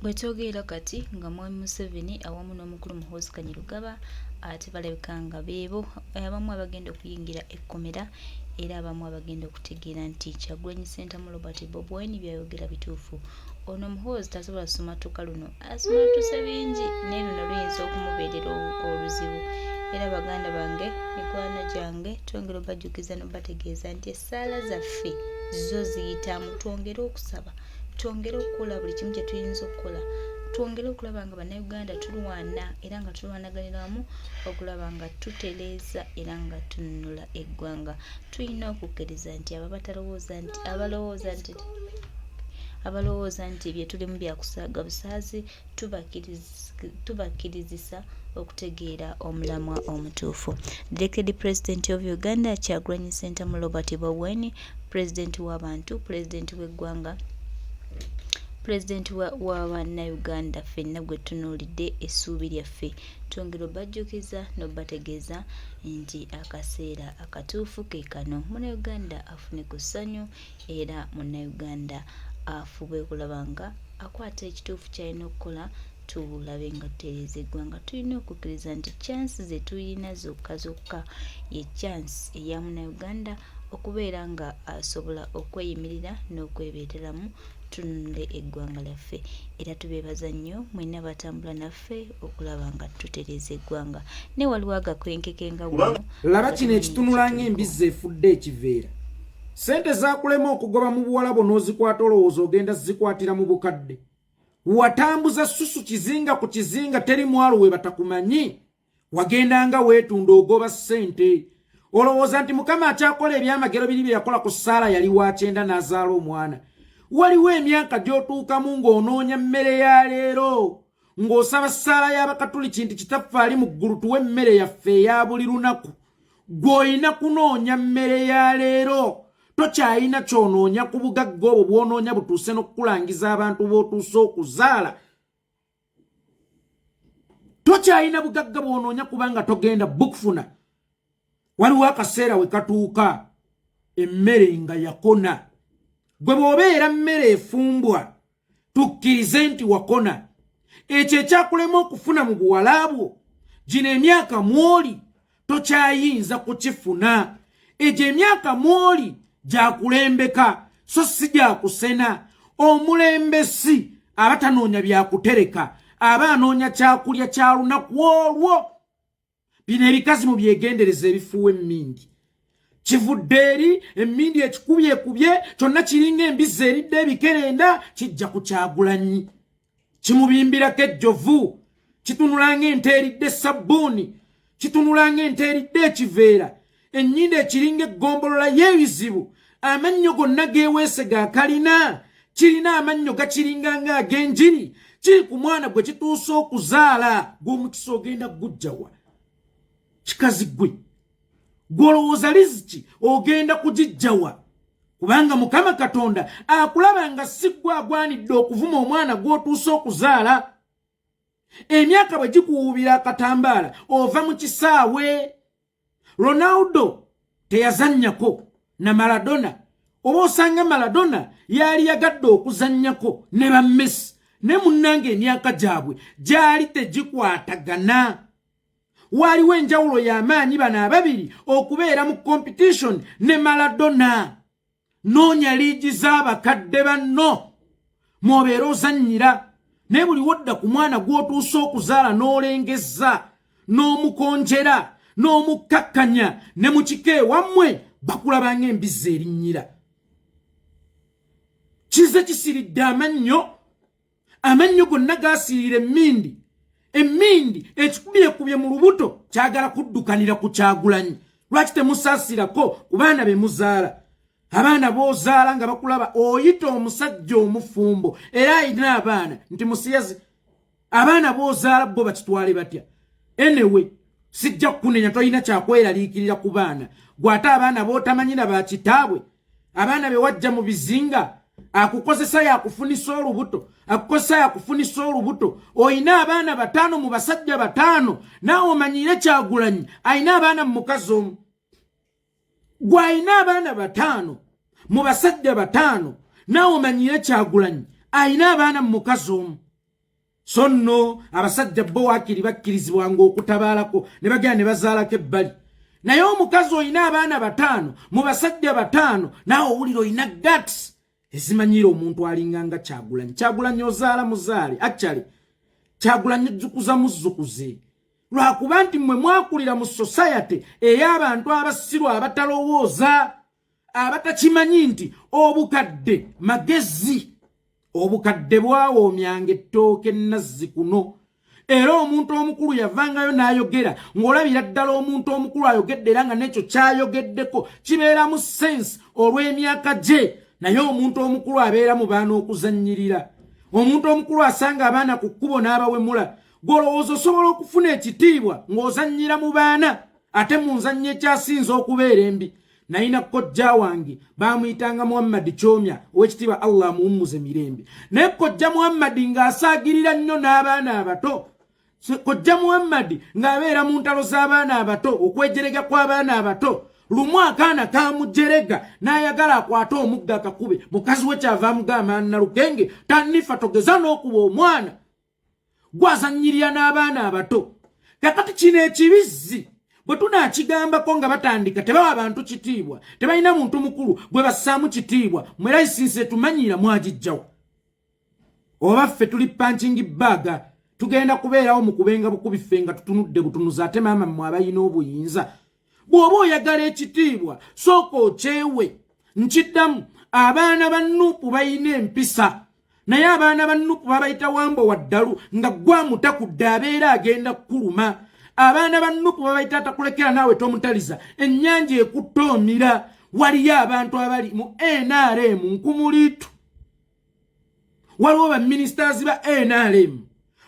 Bwetwogerera kati nga Mwami Museveni awamu n'omukulu Muhoozi Kainerugaba ate balabika nga beebo abamu abagenda okuyingira ekkomera era abamu abagenda okutegeera nti Kyagulanyi Ssentamu Robert Bob Wine byayogera bituufu. Ono Muhoozi tasobola kusumatuka luno, asumatuse bingi naye luno luyinza okumubeerera oluzibu. Era baganda bange mikwano gyange twongera obajjukiza n'obategeeza nti essaala zaffe zo ziyitamu, twongere okusaba, twongere okukola buli kimu kye tuyinza okukola, twongere okulaba nga bannayuganda tulwana era nga tulwanaganira wamu okulaba nga tutereeza era nga tununula eggwanga. Tulina okukkiriza nti abalowooza nti bye tulimu byakusaaga busaazi tubakkirizisa okutegeera omulamwa omutuufu. Elected President of Uganda Kyagulanyi Ssentamu Robert Bob Wine, President w'abantu, President w'eggwanga, President wa bannayuganda ffenna gwe tunuulidde essuubi lyaffe. Twongera obajjukiza n'obategeeza nti akaseera akatuufu ke kano. Munnayuganda afune ku ssanyu era munnayuganda afube okulaba nga akwata ekituufu ky'alina okukola tulabe nga tutereeza eggwanga. Tulina okukkiriza nti chance ze tulina zokka ye chance eya munnayuganda okubeera nga asobola okweyimirira n'okwebeeteramu tununule eggwanga lyaffe. Era tubeebaza nnyo mwenna batambula naffe okulaba nga tutereeza eggwanga. Ne waliwo agakwenkeke nga buno. Laba kino ekitunula ng'embizzi efudde ekiveera. Ssente zaakulema okugoba mu buwalabo n'ozikwata olowooza ogenda zikwatira mu bukadde. Watambuza susu kizinga ku kizinga teri mwalo we batakumanyi. Wagendanga weetunda ogoba ssente. Olowooza nti Mukama akyakola ebyamagero biri bye yakola ku Saala yali wa 9 n'azaala omwana. Waliwo emyaka gy'otuukamu ng'onoonya mmere ya leero, ng'osaba Saala y'Abakatuliki nti Kitaffe ali mu ggulu tuwe emmere yaffe eya buli lunaku. Gw'olina kunoonya mmere ya leero, tokyalina ky'onoonya ku bugagga obwo bw'onoonya butuuse n'okukulangiza abantu b'otuuse okuzaala. Tokyalina bugagga bw'onoonya kubanga togenda bukufuna. Waliwo akaseera we katuuka emmere nga yakona. Gwe bw'obeera mmere efumbwa tukkirize nti wakona. Ekyo ekyakulema okufuna mu buwalaabwo gino emyaka mw'oli tokyayinza kukifuna. Egyo emyaka mw'oli gyakulembeka so si gyakusena. Omulembesi aba tanoonya byakutereka, aba anoonya kyakulya kya lunaku olwo. Bino ebikazi mu byegendereza ebifuuwa emmindi. Kivudde eri emmindi ekikubyekubye kyonna kiringa embizzi eridde ebikerenda kijja ku Kyagulanyi. Kimubimbirako ejjovu, kitunula ng'ente eridde sabbuuni, kitunula ng'ente eridde ekiveera, ennyindo ekiringa eggombolola y'ebizibu. Amannyo gonna geeweese gaakalina, kirina amannyo gakiringa ng'ag'enjiri, kiri ku mwana gwe kituuse okuzaala gw'omukisa ogenda gujjawa. Kikazi gwe gw'olowooza Riziki ogenda kugijjawa kubanga Mukama Katonda akulaba nga si gwe agwanidde okuvuma omwana gw'otuuse okuzaala. Emyaka bwe gikuwuubira akatambaala ova mu kisaawe. Ronaldo teyazannyako na Maradona, oba osanga Maradona yali yagadde okuzannyako ne ba Messi, ne munnange emyaka gyabwe gyali tegikwatagana. Waliwo enjawulo y'amaanyi bano ababiri okubeera mu competition ne Maradona. Noonya liigi z'abakadde banno mw'obeera ozannyira, naye buli wodda ku mwana gw'otuuse okuzaala n'olengezza, n'omukonjera, n'omukkakkanya, ne mu kika ewammwe bakulaba ng'embizzi erinnyira. Kize kisiridde amannyo gonna gaasiirira emmindi. Emmindi ekikubyekubye mu lubuto kyagala kuddukanira ku Kyagulanyi. Lwaki temusaasirako ku baana be muzaala? Abaana b'ozaala nga bakulaba oyita omusajja omufumbo era alina abaana nti musiyazi. Abaana b'ozaala bo bakitwale batya? Anyway, sijja kukunenya tolina kyakweraliikirira ku baana. Gw'ate abaana b'otamanyira ba kitaabwe, abaana be wajja mu bizinga, akukozesa yakufunisa olubuto, akukozesa yakufunisa olubuto. Oyina abaana 5 mu basajja 5, naawe omanyire Kyagulanyi ayina abaana mu mukazi omu. Gw'ayina abaana 5 mu basajja 5, naawe omanyire Kyagulanyi ayina abaana mu mukazi omu. so nno abasajja bo wakiri bakkirizibwanga okutabalako ne bagenda ne bazaalako ebbali naye omukazi oyina abaana 5 mu basajja 5 naawe owulira oyina guts ezimanyira omuntu alinganga Kyagulanyi ozaala muzaale actually Kyagulanyi jjukuza muzzukuze lwakuba nti mmwe mwakulira mu society ey'abantu abasirwa abatalowooza abatakimanyi nti obukadde magezi obukadde bwawoomyanga ettooke nazzi kuno era omuntu omukulu yavangayo n'ayogera ng'olabira ddala omuntu omukulu ayogedde era nga n'ekyo kyayogeddeko kibeera mu sense olw'emyaka gye naye omuntu omukulu abeera mu baana okuzannyirira omuntu omukulu asanga abaana ku kkubo n'abawemula gw'olowooza osobola okufuna ekitiibwa ng'ozannyira mu baana ate mu nzannyo ekyasinza okubeera embi nayina kojja wange bamuyitanga Muhammad Kyomya ow'ekitiibwa Allah amuwummuze mirembe naye kojja Muhammad ng'asaagirira nnyo n'abaana abato kojja Muhammad ng'abeera mu ntalo z'abaana abato okwejerega kw'abaana abato lumu akaana kamujerega n'ayagala akwate omugga akakube mukazi we kyava amugamba Nalugenge tanifa togeza n'okuba omwana gwazannyirira n'abaana abato kakati kino ekibizzi bwe tunaakigambako nga batandika tebawa abantu kitiibwa tebalina muntu mukulu bwe bassaamu kitiibwa mwe layisinsi etumanyira mwagijjawo oba ffe tuli punching bag tugenda kubeerawo mu kubenga bukubi ffe nga tutunudde butunuza ate maama mmwe abayina obuyinza bw'oba oyagala ekitiibwa sooka okyewe nkiddamu abaana ba Nuupu bayina empisa naye abaana ba Nuupu babayita Wambo Waddalu nga gwamutakudde abeera agenda kukuluma abaana ba Nuupu babayita atakulekera naawe tomutaliza ennyanja ekuttoomira waliyo abantu abali mu NRM nkumuliitu waliwo baministers ba NRM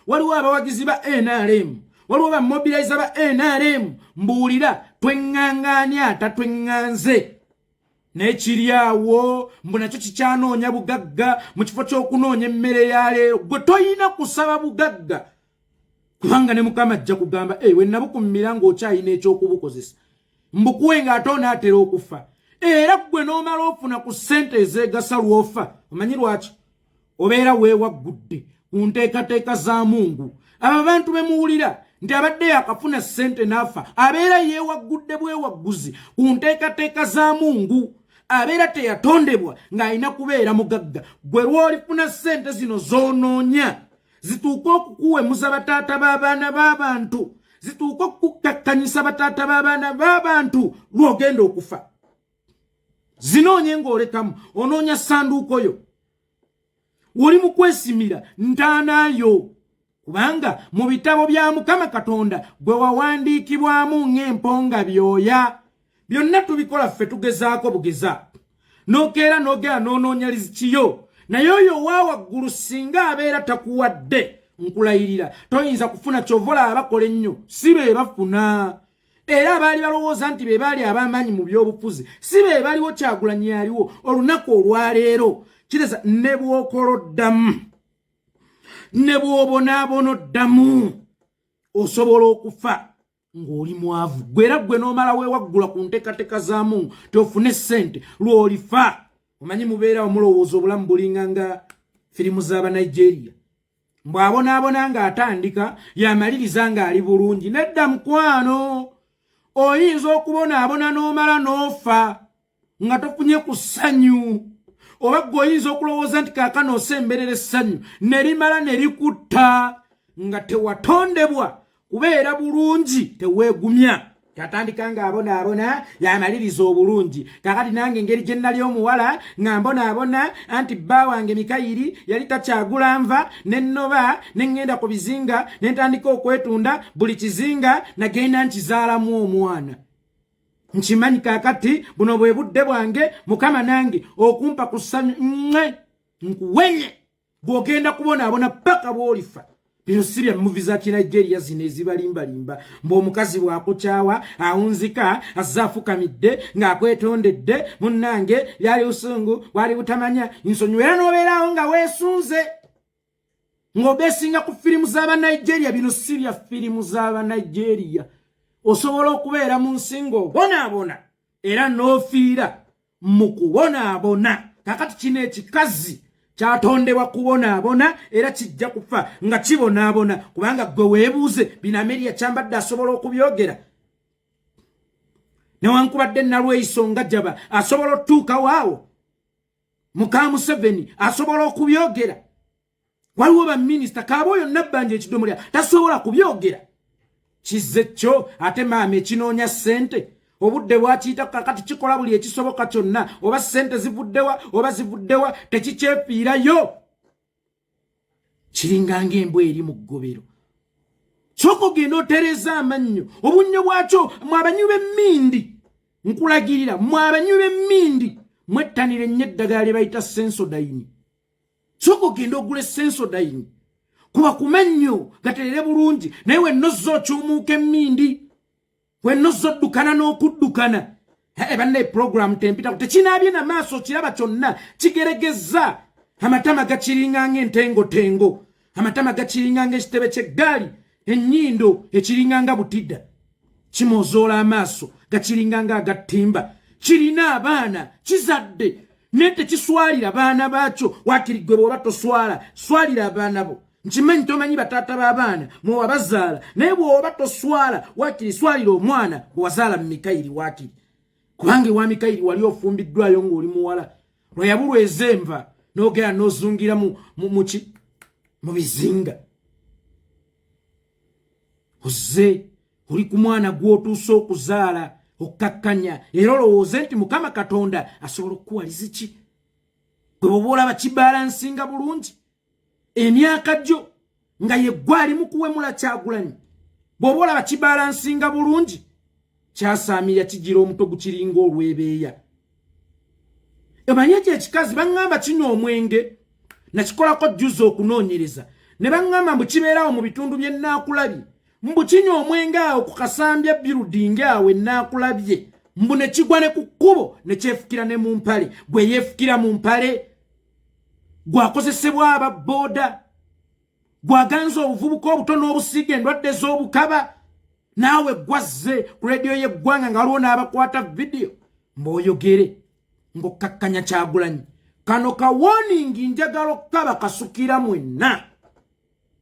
waliwo abawagizi ba NRM waliwo bamobilizer ba NRM mbuulira tweŋŋaŋŋaanya atatweŋŋanze n'ekiri awo mbu nakyo kikyanoonya bugagga mu kifo ky'okunoonya emmere ya leero gwe toyina kusaba bugagga kubanga ne Mukama ajja kugamba we nabukummira ng'okyayina ekyokubukozesa mbukuwe ng'ate onaatera okufa era gwe n'omala ofuna ku ssente ezeegasa lw'ofa omanyi lwaki obeera weewaggudde ku nteekateeka za Mungu abo abantu be muwulira nti abadde yakafuna ssente n'afa abeera yeewaggudde bwewagguzi ku nteekateeka za Mungu abeera teyatondebwa ng'alina kubeera mugagga gwe lw'olifuna ssente zino zoonoonya zituuka okukuwemuza bataata b'abaana b'abantu zituuka okukakkanyisa bataata b'abaana b'abantu lw'ogenda okufa zinoonye ng'olekamu onoonya ssanduuko yo woli mu kwesimira ntaanayo kubanga mu bitabo bya Mukama Katonda gwe wawandiikibwamu ng'emponga byoya byonna tubikola ffe tugezaako bugeza n'okeera n'ogera n'onoonya lizikiyo naye oyo wawaggulu singa abeera takuwadde nkulayirira toyinza kufuna kyovola abakola ennyo si be bafuna era abaali balowooza nti be baali ab'amaanyi mu by'obufuzi si be baliwo Kyagulanyi aliwo olunaku olwaleero kireza ne bw'okoloddamu ne bw'obonaabona oddamu osobola okufa ng'oli mwavu gwera gwe n'omala weewaggula ku nteekateeka za Mungu tofune ssente lw'olifa omanyi mubeerawo mulowooza obulamu bulinga nga firimu z'Abanigeria mbw'abonaabona ng'atandika yamaliriza ng'ali bulungi nedda mukwano oyinza okubonaabona n'omala n'ofa nga tofunye ku ssanyu oba gwe oyinza okulowooza nti kaakano osemberera essanyu ne limala ne likutta nga tewatondebwa kubeera bulungi teweegumya kyatandika ng'abonaabona yamaliriza obulungi kakati nange engeri gye nnali omuwala nga mbonaabona anti bba wange Mikayiri yali takyagula nva ne nnoba ne ŋŋenda ku bizinga ne ntandika okwetunda buli kizinga nagenda nkizaalamu omwana nkimanyi kakati buno bwe budde bwange Mukama nange okumpa ku ssanyu nkuwenye bw'ogenda kubonaabona paka bw'olifa bino si bya muvi za Kinigeria zino ezibalimbalimba mb'omukazi bw'akukyawa awunzika azze afukamidde ng'akwetondedde munnange lyali busungu bwali butamanya nsonyiwera n'obeerawo nga weesunze ng'obeesinga ku firimu z'Abanigeria bino si bya firimu z'Abanigeria osobola okubeera mu nsi ng'obonaabona era n'ofiira mu kubonaabona kakati kino ekikazi kyatondebwa kubonaabona era kijja kufa nga kibonaabona kubanga gwe weebuuze bino Ameria kyambadde asobola okubyogera newankubadde Nalweyiso nga Jaba asobola otuukawo awo Muka Museveni asobola okubyogera waliwo baminisita Kaabooyo Nabbanja Ekidomolya tasobola kubyogera kizze kyo ate maama ekinoonya ssente obudde bwakiyita kakati kikola buli ekisoboka kyonna oba ssente zivuddewa oba zivuddewa tekikyefiirayo kiringa ng'embwa eri mu ggobero sooka ogenda otereza amannyo obunnyo bwakyo mwabanyu b'emmindi nkulagirira mwabanyu b'emmindi mwettanire nnyo eddagala lye bayita Sensodyne sooka ogenda ogula Sensodyne kuba ku mannyo gaterere bulungi naye wennozo okyumuuka emmindi wennozo oddukana n'okuddukana banne program tempita tekinaabye na maaso kiraba kyonna kigeregezza amatama gakiringa ng'entengotengo amatama gakiringa ng'ekitebe ky'eggaali ennyindo ekiringa nga butidda kimozoola amaaso gakiringa nga agattimba kirina abaana kizadde naye tekiswalira baana baakyo waakiri gwe bw'oba toswala swalira abaana bo nkimanyi tomanyi bataata b'abaana mwewabazaala naye bw'oba toswala waakiri swalira omwana gwe wazaala mu Mikayiri waakiri kubanga ewa Mikayiri wali ofumbiddwayo ng'oli muwala lwe yabulwa ez'enva n'ogera n'ozungira mu bizinga ozze oli ku mwana gw'otuuse okuzaala okkakkanya era olowooze nti Mukama Katonda asobola okukuwaliza ki gwe bw'oba olaba kibalansinga bulungi emyaka gyo nga ye gwali mu kuwemula Kyagulanyi bw'oba olaba kibalansinga bulungi kyasaamirya kigira omuto gukiringa olwebeeya emanyi ekyo ekikazi baŋŋamba kinywa omwenge nakikolako jjuzi okunoonyereza ne baŋŋamba mbu kibeerawo mu bitundu bye Naakulabye mbu kinywa omwenge awo ku kasambya birudingi awo Naakulabye mbu ne kigwa ne ku kkubo ne kyefukira ne mu mpale gwe yeefukira mu mpale gwakozesebwa ababooda gwaganza obuvubuka obutono obusiiga endwadde z'obukaba naawe gwazze ku leediyo y'eggwanga nga waliwo n'abakwata vidiyo mb'oyogere ng'okkakkanya Kyagulanyi kano kawoningi njagala okukaba kasukira mwenna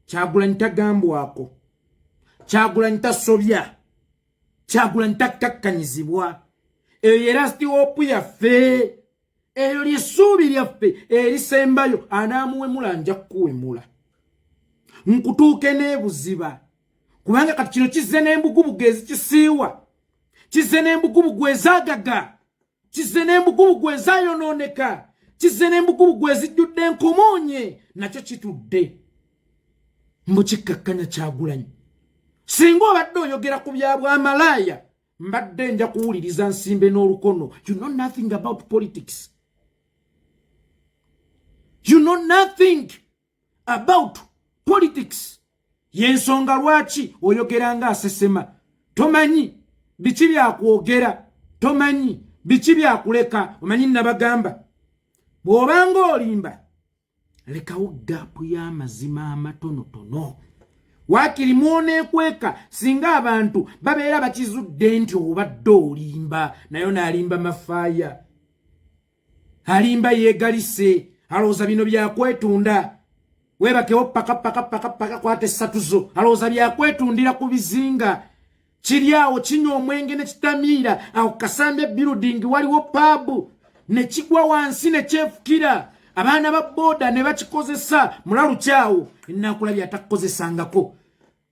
Kyagulanyi tagambwako Kyagulanyi tasobya Kyagulanyi takkakkanyizibwa eyo ye lasti hopu yaffe eyo lyessuubi lyaffe erisembayo anaamuwemula nja kuwemula nkutuuke n'ebuziba kubanga kati kino kizze n'embugubugu ezikisiiwa kizze n'embugubugu ezaagaga kizze n'embugubugu ezayonooneka kizze n'embugubugu ezijjudde enkomoonye nakyo kitudde mbu kikkakkanya Kyagulanyi singa obadde oyogera ku bya bwamalaaya mbadde nja kuwuliriza nsimbe n'olukono you know nothing about politics you know nothing about politics yensonga lwaki oyogera nga asesema tomanyi biki byakwogera tomanyi biki byakuleka omanyi nabagamba bw'obanga olimba lekawo gaapu y'amazima amatonotono waakiri mwoneekweka singa abantu babeera bakizudde nti obadde olimba nayo n'alimba mafaaya alimba yeegalise alowooza bino byakwetunda weebakewo paka kwata essatu zo alowooza byakwetundira ku bizinga kiri awo kinywa omwenge ne kitamiira awo kasambya birudingi waliwo paabu ne kigwa wansi ne kyefukira abaana ba booda ne bakikozesa mulalukyawo Naakulabye atakukozesangako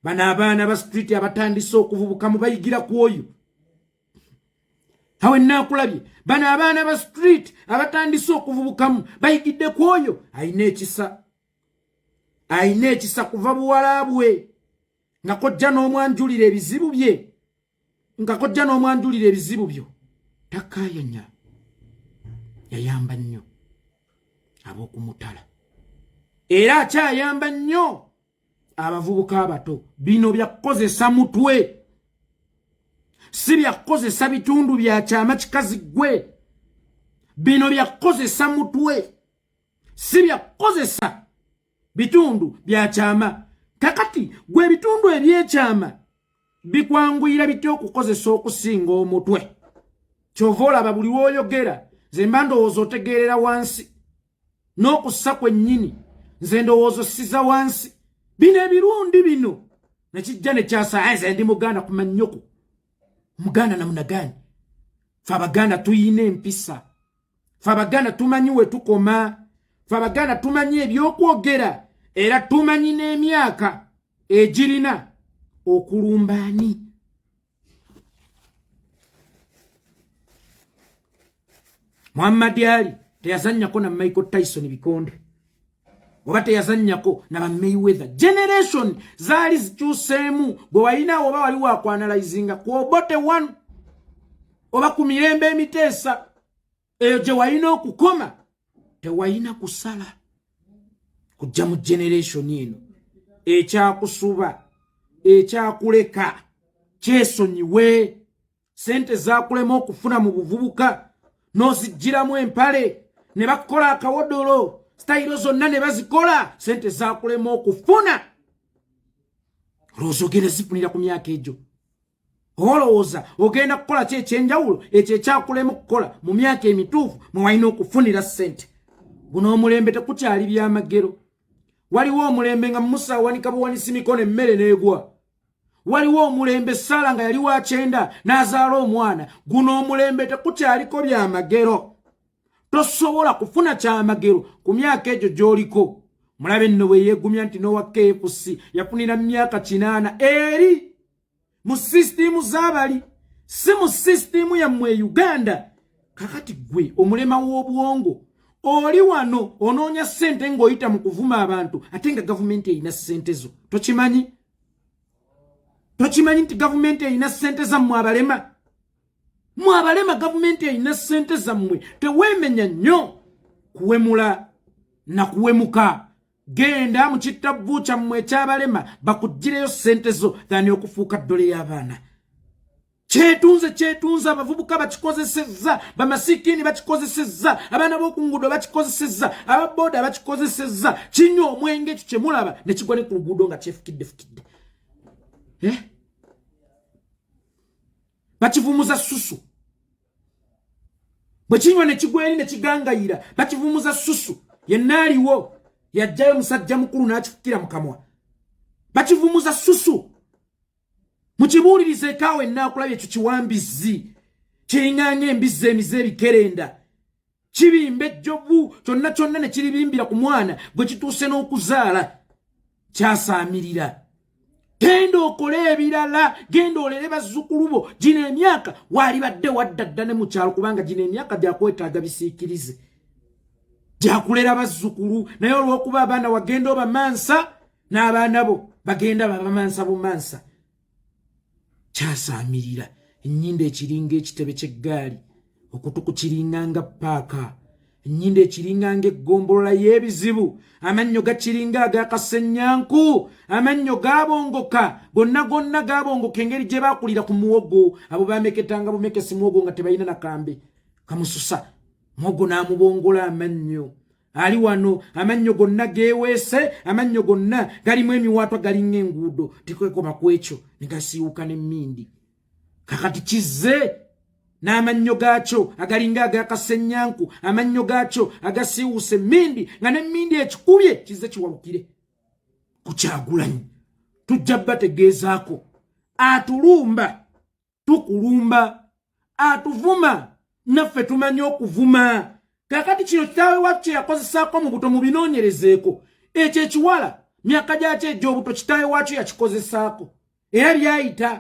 bano abaana ba street abatandise okuvubuka mu bayigira ku oyo awe Naakulabye bano abaana ba street abatandise okuvubukamu bayigidde ku oyo ayina ekisa kuva buwala bwe nga kojja n'omwanjulira ebizibu byo takaayanya yayamba nnyo ab'okumutala era akyayamba nnyo abavubuka abato bino byakukozesa mutwe si byakukozesa bitundu bya kyama kikazi gwe bino byakukozesa mutwe si byakukozesa bitundu bya kyama kakati gwe bitundu ebyekyama bikwanguyira bitya okukozesa okusinga omutwe kyova olaba buli w'oyogera ze mba ndowooza otegeerera wansi n'okussa kwennyini nze ndowoozo siza wansi bino ebirundi bino nekijja ne kyasa nze ndi muganda kumanyoko muganda namuna gani fe abaganda tuyina empisa fe abaganda tumanyi we tukoma fe abaganda tumanyi ebyokwogera era tumanyi n'emyaka egirina okulumbaani Muhammad Ali teyazannyako na Michael Tyson bikonde oba teyazannyako na Mayweather generation zaali zikyuseemu bwe walina oba wali wakwanalyzinga ku Obote 1 oba ku Mirembe Emiteesa eyo gye walina okukoma tewalina kusala kujja mu generation eno ekyakusuba ekyakuleka kyesonyiwe sente zakulema okufuna mu buvubuka n'ozijjiramu empale ne bakola akawodolo stayiro zonna ne bazikola sente zakulema okufuna olowooza ogenda zifunira ku myaka egyo olowooza ogenda kukola ki ekyenjawulo ekyo ekyakulema okukola mu myaka emituufu mwe walina okufunira sente guno omulembe tekukyali byamagero waliwo omulembe nga Musa awanika buwanisi mikono emmere n'egwa waliwo omulembe Sala nga yali wa 9 n'azaala omwana guno omulembe tekukyaliko byamagero tosobola kufuna kyamagero ku myaka egyo gy'oliko mulabe nno bwe yeegumya nti n'owa KFC yafunira myaka 8 eri mu sisitimu z'abali si mu sisitimu yammwe Uganda kakati gwe omulema w'obwongo oli wano onoonya ssente ng'oyita mu kuvuma abantu ate nga gavumenti erina ssente zo tokimanyi nti gavumenti erina ssente zammwe abalema mu abalema gavumenti erina ssente zammwe teweemenya nnyo kuwemula na kuwemuka genda mu kittabu kyammwe ekyabalema bakuggireyo ssente zo dhani okufuuka ddole y'abaana kyetunze abavubuka bakikozesezza bamasikini bakikozesezza abaana b'okunguudo bakikozesezza ababoda bakikozesezza kinywa omwenge ekyo kyemulaba ne kigwa ne ku luguudo nga kyefukidde bakivumuza susu bwe kinywa ne kigwa eri ne kigangayira bakivumuza susu yenna aliwo yajjayo musajja mukulu n'akifukira mu kamwa bakivumuza susu mukibuulirize kaawe naakulabye ekyo kiwambizi kiringanga embizzi emize ebikerenda kibimba ejjovu kyonna ne kiribimbira ku mwana gwe kituuse n'okuzaala kyasaamirira genda okole ebirala genda olere bazzukulu bo gino emyaka waali badde waddadda ne mu kyalo kubanga gino emyaka gyakwetaaga bisiikirize gyakulera bazzukulu naye olw'okuba abaana wagenda obamansa n'abaana bo bagenda babamansa bumansa kyasaamirira ennyindo ekiringa ekitebe ky'eggaali okutu kukiringanga paaka ennyindo ekiringanga eggombolola y'ebizibu amannyo gakiringa agakasenyanku amannyo gaabongoka gonna gaabongoka engeri gye baakulira ku muwogo abo baameketanga bumekesi muwogo nga tebalina nakambe kamususa muwogo n'amubongola amannyo ali wano amannyo gonna geeweese amannyo gonna galimu emiwaatwa galinga enguudo tikwekoma ku ekyo ne gasiiwuka n'emmindi kakati kizze n'amannyo gaakyo agalinga agakasenyanku amannyo gaakyo agasiiwuse emmindi nga n'emmindi ekikubye kizze kiwalukire ku Kyagulanyi tujja bategeezaako atulumba tukulumba atuvuma naffe tumanyi okuvuma kakati kino kitaawe wakye yakozesaako mu buto mu binoonyerezeeko ekyo ekiwala myaka gyakyo egy'obuto kitaawe wakyo yakikozesaako era byayita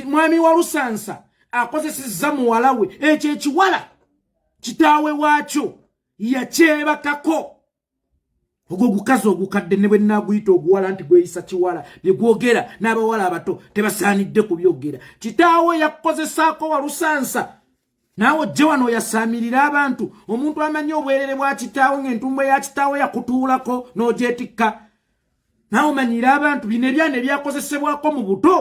mwami wa Lusansa akozesezza muwala we ekyo ekiwala kitaawe waakyo yakyebakako ogwo gukazi ogukadde ne bwe nnaaguyita oguwala nti gweyisa kiwala bye gwogera n'abawala abato tebasaanidde kubyogera kitaawe yakukozesaako wa Lusansa naawe ojje wano yasaamirira abantu omuntu amanyi obwerere bwa kitaawe ng'entumbo ya kitaawe yakutuulako n'ogyetikka naawe omanyira abantu bino ebyana ebyakozesebwako mu buto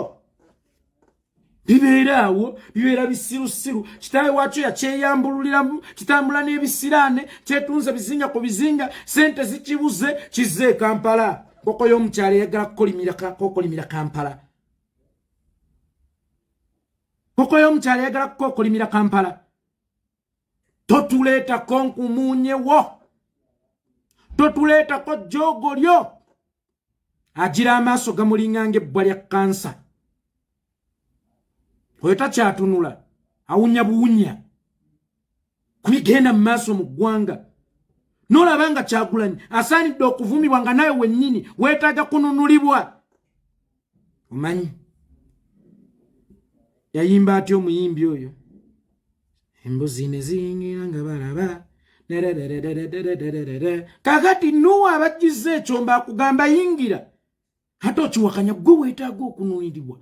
bibeera awo bibeera bisirusiru kitaawe waakyo yakyeyambululiramu kitambula n'ebisiraane kyetunze bizinga ku bizinga sente zikibuze kizze Kampala koko y'omukyalo eyagala kukolimira Kampala koko y'omukyalo eyagala kukolimira Kampala totuleetako nkumunyewo totuleetako jjogo lyo agira amaaso gamulingange ebbwa lya kansa oyo takyatunula awunya buwunya kubigenda mu maaso mu ggwanga n'olabanga Kyagulanyi asaanidde okuvumibwa nga nawe wennyini weetaaga kununulibwa. Omanyi yayimba atya omuyimbi oyo? Embuzi ne ziyingira nga balaba kakati Nuuwa abajjizza ekyomba akugamba yingira ate okiwakanya gwe weetaaga okununulibwa.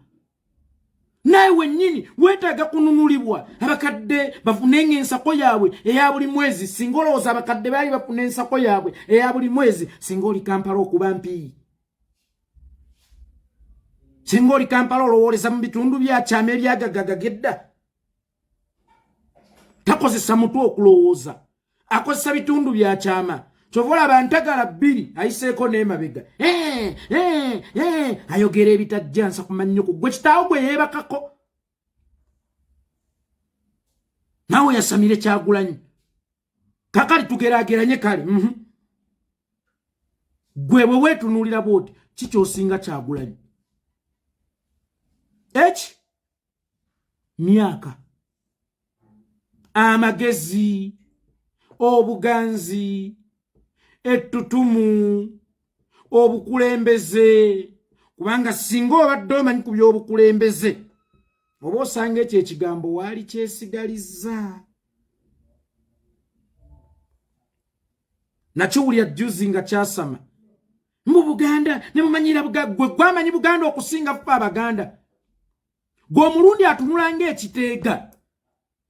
Naye wennyini weetaaga kununulibwa. Abakadde bafunenga ensako yaabwe eya buli mwezi singa olowooza abakadde baali bafuna ensako yaabwe eya buli mwezi singa oli Kampala okuba mpiiyi. Singa oli Kampala olowooleza mu bitundu byakyama ebyagagagagedda. Takozesa mutwe okulowooza akozesa bitundu byakyama. Kyova olaba Ntagala 2 ayiseeko n'emabega ayogera ebitajjansa kumanya ku gwe kitaawo gwe yeebakako. Naawe yasamire Kyagulanyi kakali tugeraageranye kale gwe bwe weetunuulira bwoti kikyosinga Kyagulanyi eki myaka amagezi obuganzi ettutumu obukulembeze kubanga singa obadde omanyi ku by'obukulembeze oba osanga ekyo ekigambo waali kyesigalizza. Nakiwulira jjuzi nga kyasama mu Buganda ne mumanyira gwe gwamanyi Buganda okusinga ffe Abaganda. Gwe omulundi atunula ng'ekiteega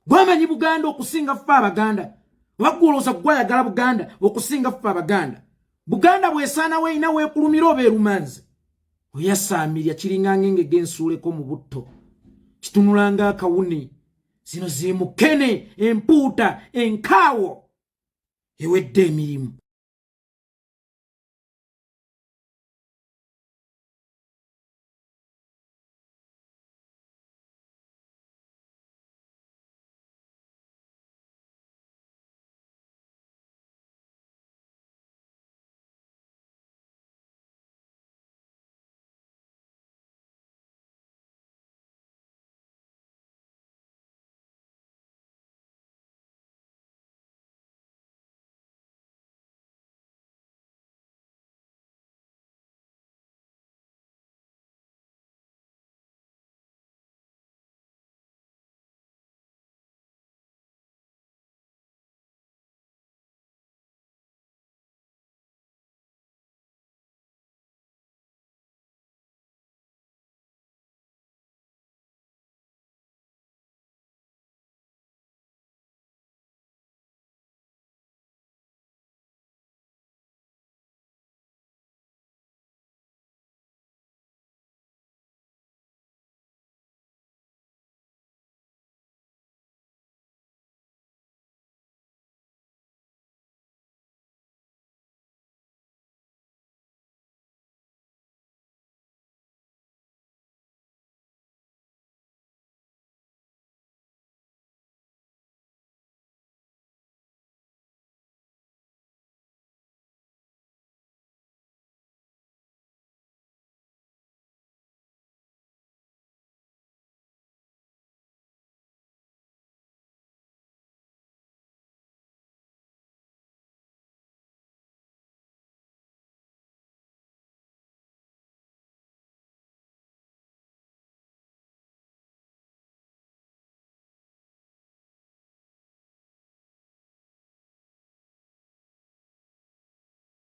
gwamanyi Buganda okusinga ffe Abaganda. Wagulooza gwayagala Buganda okusinga ffe Abaganda. Buganda bwesaana weeyina weekulumira oba erumanzi oyasaamirya kiringanga engege ensuuleko mu butto kitunulanga akawuni. Zino zimukene empuuta enkaawo ewedde emirimu.